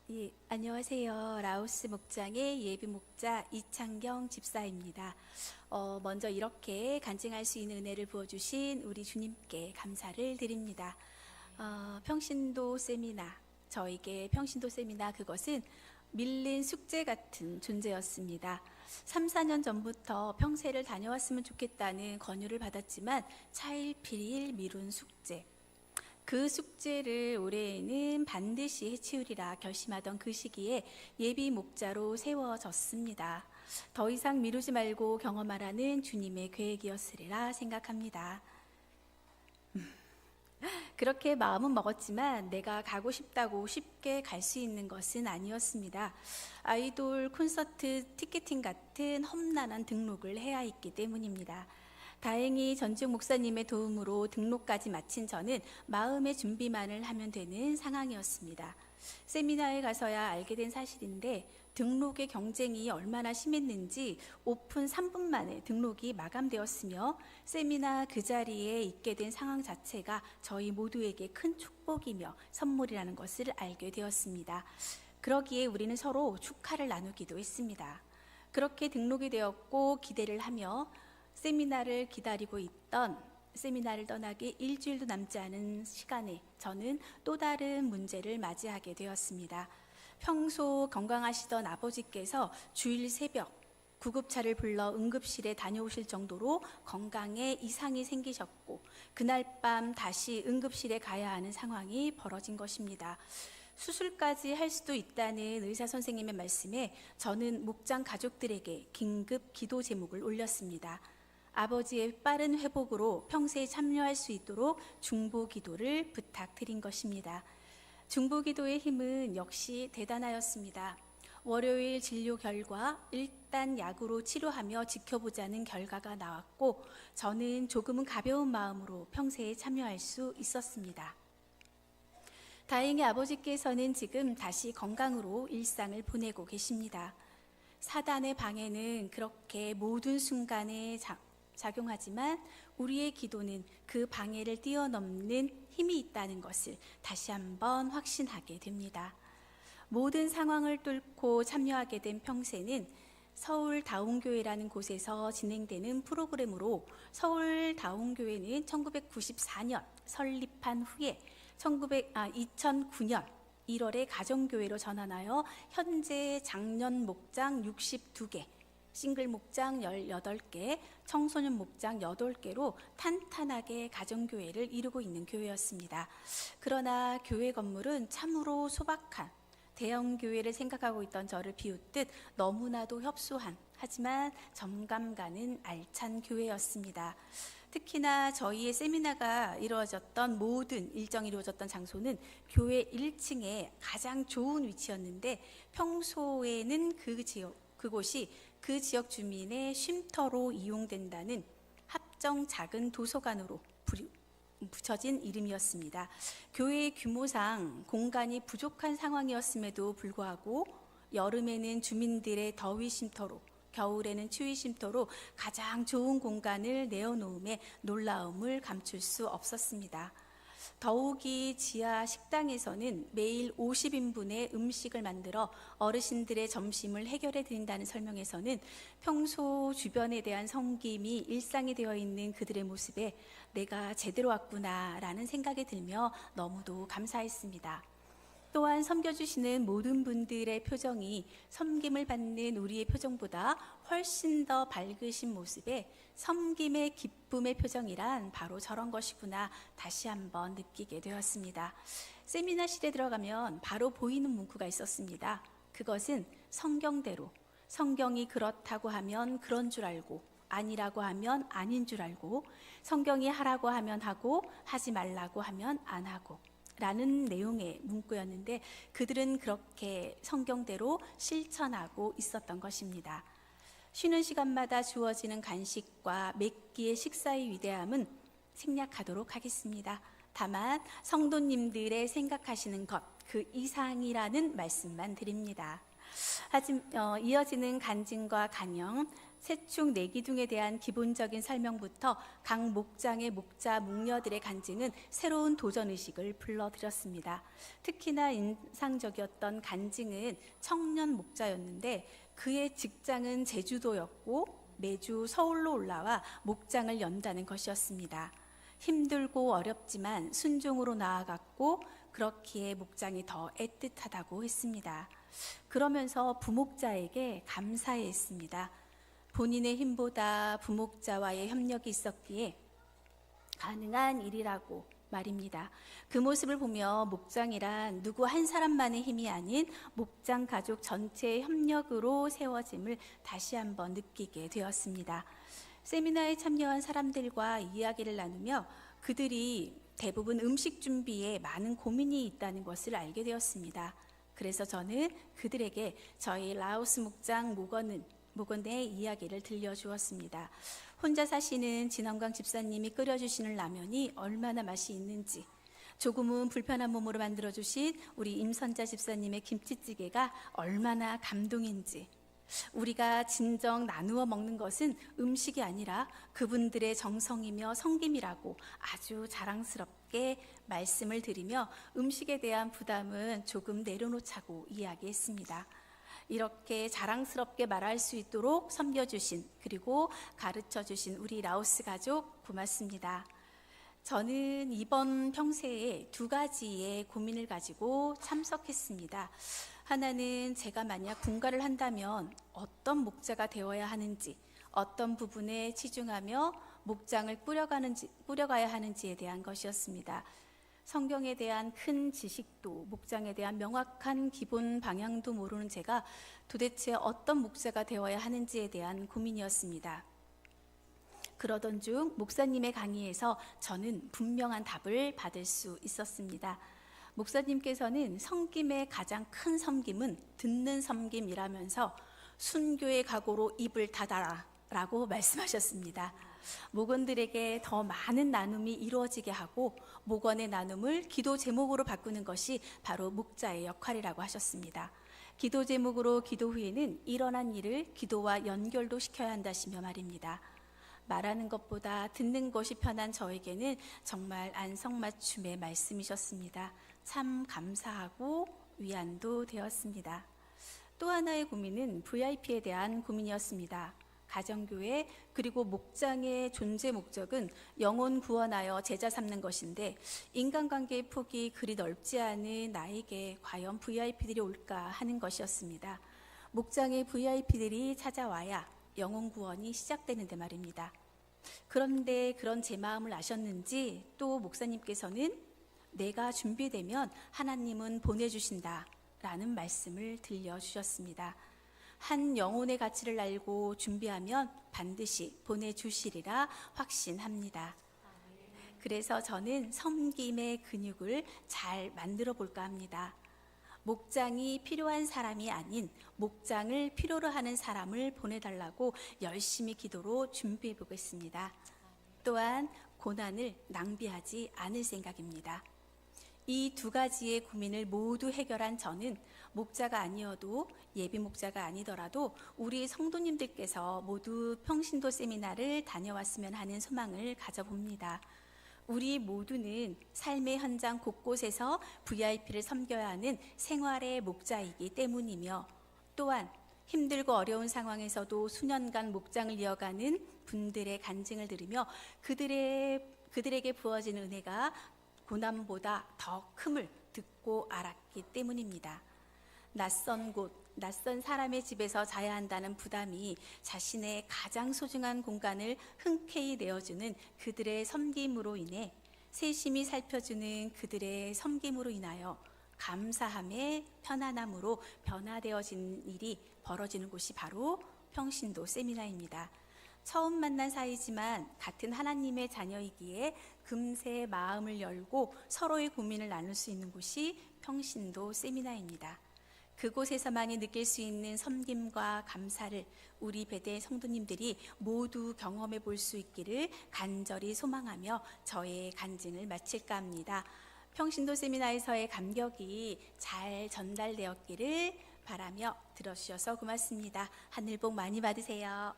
예, 안녕하세요. 라오스 목장의 예비 목자 이창경 집사입니다. 먼저 이렇게 간증할 수 있는 은혜를 부어주신 우리 주님께 감사를 드립니다. 평신도 세미나, 저에게 평신도 세미나 그것은 밀린 숙제 같은 존재였습니다. 3, 4년 전부터 평세를 다녀왔으면 좋겠다는 권유를 받았지만 차일피일 미룬 숙제, 그 숙제를 올해에는 반드시 해치우리라 결심하던 그 시기에 예비 목자로 세워졌습니다. 더 이상 미루지 말고 경험하라는 주님의 계획이었으리라 생각합니다. 그렇게 마음은 먹었지만 내가 가고 싶다고 쉽게 갈 수 있는 것은 아니었습니다. 아이돌 콘서트 티켓팅 같은 험난한 등록을 해야 했기 때문입니다. 다행히 전직 목사님의 도움으로 등록까지 마친 저는 마음의 준비만을 하면 되는 상황이었습니다. 세미나에 가서야 알게 된 사실인데 등록의 경쟁이 얼마나 심했는지 오픈 3분 만에 등록이 마감되었으며 세미나 그 자리에 있게 된 상황 자체가 저희 모두에게 큰 축복이며 선물이라는 것을 알게 되었습니다. 그러기에 우리는 서로 축하를 나누기도 했습니다. 그렇게 등록이 되었고 기대를 하며 세미나를 기다리고 있던 세미나를 떠나기 일주일도 남지 않은 시간에 저는 또 다른 문제를 맞이하게 되었습니다. 평소 건강하시던 아버지께서 주일 새벽 구급차를 불러 응급실에 다녀오실 정도로 건강에 이상이 생기셨고 그날 밤 다시 응급실에 가야 하는 상황이 벌어진 것입니다. 수술까지 할 수도 있다는 의사 선생님의 말씀에 저는 목장 가족들에게 긴급 기도 제목을 올렸습니다. 아버지의 빠른 회복으로 평세에 참여할 수 있도록 중보 기도를 부탁드린 것입니다. 중보 기도의 힘은 역시 대단하였습니다. 월요일 진료 결과 일단 약으로 치료하며 지켜보자는 결과가 나왔고 저는 조금은 가벼운 마음으로 평세에 참여할 수 있었습니다. 다행히 아버지께서는 지금 다시 건강으로 일상을 보내고 계십니다. 사단의 방해는 그렇게 모든 순간에 작용하지만 우리의 기도는 그 방해를 뛰어넘는 힘이 있다는 것을 다시 한번 확신하게 됩니다. 모든 상황을 뚫고 참여하게 된 평세는 서울 다운교회라는 곳에서 진행되는 프로그램으로 서울 다운교회는 1994년 설립한 후에 2009년 1월에 가정교회로 전환하여 현재 장년 목장 62개, 싱글 목장 18개, 청소년 목장 8개로 탄탄하게 가정교회를 이루고 있는 교회였습니다. 그러나 교회 건물은 참으로 소박한 대형교회를 생각하고 있던 저를 비웃듯 너무나도 협소한 하지만 정감 가는 알찬 교회였습니다. 특히나 저희의 세미나가 이루어졌던 모든 일정이 이루어졌던 장소는 교회 1층에 가장 좋은 위치였는데 평소에는 그곳이 그 지역 주민의 쉼터로 이용된다는 합정 작은 도서관으로 붙여진 이름이었습니다. 교회의 규모상 공간이 부족한 상황이었음에도 불구하고 여름에는 주민들의 더위 쉼터로 겨울에는 추위 쉼터로 가장 좋은 공간을 내어놓음에 놀라움을 감출 수 없었습니다. 더욱이 지하 식당에서는 매일 50인분의 음식을 만들어 어르신들의 점심을 해결해 드린다는 설명에서는 평소 주변에 대한 섬김이 일상이 되어 있는 그들의 모습에 내가 제대로 왔구나 라는 생각이 들며 너무도 감사했습니다. 또한 섬겨주시는 모든 분들의 표정이 섬김을 받는 우리의 표정보다 훨씬 더 밝으신 모습에 섬김의 기쁨의 표정이란 바로 저런 것이구나 다시 한번 느끼게 되었습니다. 세미나실에 들어가면 바로 보이는 문구가 있었습니다. 그것은 성경대로, 성경이 그렇다고 하면 그런 줄 알고 아니라고 하면 아닌 줄 알고 성경이 하라고 하면 하고 하지 말라고 하면 안 하고 라는 내용의 문구였는데 그들은 그렇게 성경대로 실천하고 있었던 것입니다. 쉬는 시간마다 주어지는 간식과 몇 끼의 식사의 위대함은 생략하도록 하겠습니다. 다만 성도님들의 생각하시는 것, 그 이상이라는 말씀만 드립니다. 이어지는 간증과 간영, 세축 내기둥에 대한 기본적인 설명부터 각 목장의 목자, 목녀들의 간증은 새로운 도전의식을 불러들였습니다. 특히나 인상적이었던 간증은 청년 목자였는데 그의 직장은 제주도였고 매주 서울로 올라와 목장을 연다는 것이었습니다. 힘들고 어렵지만 순종으로 나아갔고 그렇기에 목장이 더 애틋하다고 했습니다. 그러면서 부목자에게 감사했습니다. 본인의 힘보다 부목자와의 협력이 있었기에 가능한 일이라고 말입니다. 그 모습을 보며 목장이란 누구 한 사람만의 힘이 아닌 목장 가족 전체의 협력으로 세워짐을 다시 한번 느끼게 되었습니다. 세미나에 참여한 사람들과 이야기를 나누며 그들이 대부분 음식 준비에 많은 고민이 있다는 것을 알게 되었습니다. 그래서 저는 그들에게 저희 라오스 목장 목원의 이야기를 들려주었습니다. 혼자 사시는 진원광 집사님이 끓여주시는 라면이 얼마나 맛이 있는지, 조금은 불편한 몸으로 만들어주신 우리 임선자 집사님의 김치찌개가 얼마나 감동인지, 우리가 진정 나누어 먹는 것은 음식이 아니라 그분들의 정성이며 성김이라고 아주 자랑스럽게 말씀을 드리며 음식에 대한 부담은 조금 내려놓자고 이야기했습니다. 이렇게 자랑스럽게 말할 수 있도록 섬겨주신 그리고 가르쳐주신 우리 라오스 가족 고맙습니다. 저는 이번 평세에 두 가지의 고민을 가지고 참석했습니다. 하나는 제가 만약 분가를 한다면 어떤 목자가 되어야 하는지, 어떤 부분에 치중하며 목장을 꾸려가야 하는지에 대한 것이었습니다. 성경에 대한 큰 지식도, 목장에 대한 명확한 기본 방향도 모르는 제가 도대체 어떤 목자가 되어야 하는지에 대한 고민이었습니다. 그러던 중 목사님의 강의에서 저는 분명한 답을 받을 수 있었습니다. 목사님께서는 섬김의 가장 큰 섬김은 듣는 섬김이라면서 순교의 각오로 입을 닫아라 라고 말씀하셨습니다. 목원들에게 더 많은 나눔이 이루어지게 하고 목원의 나눔을 기도 제목으로 바꾸는 것이 바로 목자의 역할이라고 하셨습니다. 기도 제목으로 기도 후에는 일어난 일을 기도와 연결도 시켜야 한다시며 말입니다. 말하는 것보다 듣는 것이 편한 저에게는 정말 안성맞춤의 말씀이셨습니다. 참 감사하고 위안도 되었습니다. 또 하나의 고민은 VIP에 대한 고민이었습니다. 가정교회 그리고 목장의 존재 목적은 영혼 구원하여 제자 삼는 것인데 인간관계의 폭이 그리 넓지 않은 나에게 과연 VIP들이 올까 하는 것이었습니다. 목장의 VIP들이 찾아와야 영혼 구원이 시작되는데 말입니다. 그런데 그런 제 마음을 아셨는지 또 목사님께서는 내가 준비되면 하나님은 보내주신다 라는 말씀을 들려주셨습니다. 한 영혼의 가치를 알고 준비하면 반드시 보내주시리라 확신합니다. 그래서 저는 섬김의 근육을 잘 만들어 볼까 합니다. 목장이 필요한 사람이 아닌 목장을 필요로 하는 사람을 보내달라고 열심히 기도로 준비해 보겠습니다. 또한 고난을 낭비하지 않을 생각입니다. 이 두 가지의 고민을 모두 해결한 저는 목자가 아니어도 예비 목자가 아니더라도 우리 성도님들께서 모두 평신도 세미나를 다녀왔으면 하는 소망을 가져봅니다. 우리 모두는 삶의 현장 곳곳에서 VIP를 섬겨야 하는 생활의 목자이기 때문이며 또한 힘들고 어려운 상황에서도 수년간 목장을 이어가는 분들의 간증을 들으며 그들에게 부어지는 은혜가 고난보다 더 큼을 듣고 알았기 때문입니다. 낯선 곳, 낯선 사람의 집에서 자야 한다는 부담이 자신의 가장 소중한 공간을 흔쾌히 내어주는 그들의 섬김으로 인해 세심히 살펴주는 그들의 섬김으로 인하여 감사함의 편안함으로 변화되어진 일이 벌어지는 곳이 바로 평신도 세미나입니다. 처음 만난 사이지만 같은 하나님의 자녀이기에 금세 마음을 열고 서로의 고민을 나눌 수 있는 곳이 평신도 세미나입니다. 그곳에서만이 느낄 수 있는 섬김과 감사를 우리 배대 성도님들이 모두 경험해 볼 수 있기를 간절히 소망하며 저의 간증을 마칠까 합니다. 평신도 세미나에서의 감격이 잘 전달되었기를 바라며 들어주셔서 고맙습니다. 하늘 복 많이 받으세요.